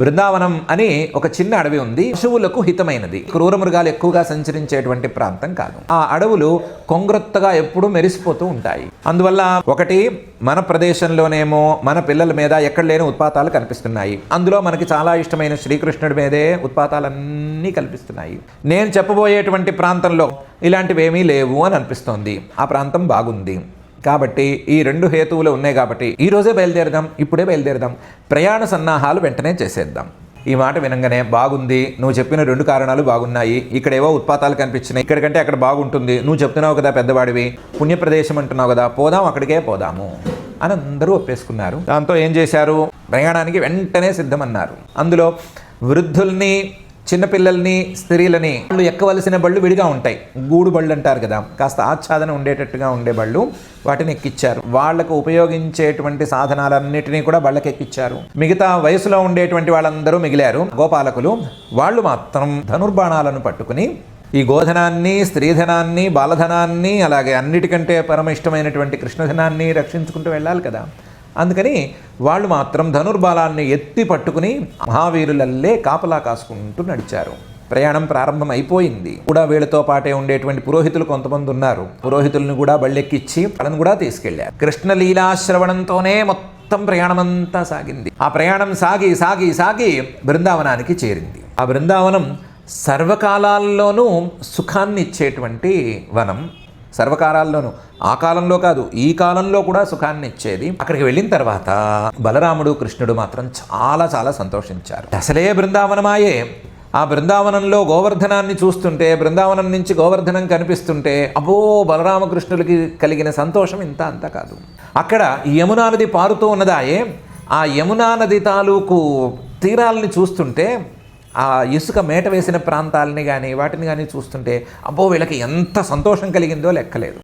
బృందావనం అని ఒక చిన్న అడవి ఉంది. పశువులకు హితమైనది, క్రూర మృగాలు ఎక్కువగా సంచరించేటువంటి ప్రాంతం కాదు. ఆ అడవులు కొంగ్రొత్తగా ఎప్పుడూ మెరిసిపోతూ ఉంటాయి. అందువల్ల ఒకటి, మన ప్రదేశంలోనేమో మన పిల్లల మీద ఎక్కడ లేని ఉత్పాతాలు కనిపిస్తున్నాయి. అందులో మనకి చాలా ఇష్టమైన శ్రీకృష్ణుడి మీదే ఉత్పాతాలన్నీ కల్పిస్తున్నాయి. నేను చెప్పబోయేటువంటి ప్రాంతంలో ఇలాంటివేమీ లేవు అని అనిపిస్తోంది. ఆ ప్రాంతం బాగుంది కాబట్టి ఈ రెండు హేతువులు ఉన్నాయి కాబట్టి ఈ రోజే బయలుదేరదాం, ఇప్పుడే బయలుదేరదాం, ప్రయాణ సన్నాహాలు వెంటనే చేసేద్దాం. ఈ మాట వినంగానే బాగుంది, నువ్వు చెప్పిన రెండు కారణాలు బాగున్నాయి, ఇక్కడేవో ఉత్పాతాలు కనిపించినాయి, ఇక్కడికంటే అక్కడ బాగుంటుంది, నువ్వు చెప్తున్నావు కదా పెద్దవాడివి, పుణ్యప్రదేశం అంటున్నావు కదా, పోదాం, అక్కడికే పోదాము అని అందరూ ఒప్పేసుకున్నారు. దాంతో ఏం చేశారు, ప్రయాణానికి వెంటనే సిద్ధమన్నారు. అందులో వృద్ధుల్ని, చిన్నపిల్లల్ని, స్త్రీలని, వాళ్ళు ఎక్కవలసిన బళ్ళు విడిగా ఉంటాయి. గూడు బళ్ళు అంటారు కదా, కాస్త ఆచ్ఛాదన ఉండేటట్టుగా ఉండే బళ్ళు, వాటిని ఎక్కిచ్చారు. వాళ్లకు ఉపయోగించేటువంటి సాధనాలన్నిటినీ కూడా బళ్ళకి ఎక్కిచ్చారు. మిగతా వయసులో ఉండేటువంటి వాళ్ళందరూ మిగిలారు, గోపాలకులు. వాళ్ళు మాత్రం ధనుర్బాణాలను పట్టుకుని ఈ గోధనాన్ని, స్త్రీధనాన్ని, బాలధనాన్ని, అలాగే అన్నిటికంటే పరమ ఇష్టమైనటువంటి కృష్ణధనాన్ని రక్షించుకుంటూ వెళ్ళాలి కదా. అందుకని వాళ్ళు మాత్రం ధనుర్బాలాన్ని ఎత్తి పట్టుకుని మహావీరులల్లే కాపలా కాసుకుంటూ నడిచారు. ప్రయాణం ప్రారంభం అయిపోయింది. కూడా వీళ్ళతో పాటే ఉండేటువంటి పురోహితులు కొంతమంది ఉన్నారు. పురోహితులను కూడా బళ్ళెక్కిచ్చి వాళ్ళని కూడా తీసుకెళ్లారు. కృష్ణలీలాశ్రవణంతోనే మొత్తం ప్రయాణమంతా సాగింది. ఆ ప్రయాణం సాగి సాగి సాగి బృందావనానికి చేరింది. ఆ బృందావనం సర్వకాలాల్లోనూ సుఖాన్ని ఇచ్చేటువంటి వనం. సర్వకాలాల్లోనూ, ఆ కాలంలో కాదు ఈ కాలంలో కూడా సుఖాన్ని ఇచ్చేది. అక్కడికి వెళ్ళిన తర్వాత బలరాముడు, కృష్ణుడు మాత్రం చాలా చాలా సంతోషించారు. అసలే బృందావనమాయే. ఆ బృందావనంలో గోవర్ధనాన్ని చూస్తుంటే, బృందావనం నుంచి గోవర్ధనం కనిపిస్తుంటే, అబ్బో బలరామకృష్ణులకి కలిగిన సంతోషం ఇంత అంతా కాదు. అక్కడ యమునా నది పారుతూ ఉన్నదాయే, ఆ యమునా నది తాలూకు తీరాలని చూస్తుంటే, ఆ ఇసుక మేట వేసిన ప్రాంతాలని కానీ వాటిని కానీ చూస్తుంటే అబ్బో వీళ్ళకి ఎంత సంతోషం కలిగిందో లెక్కలేదు.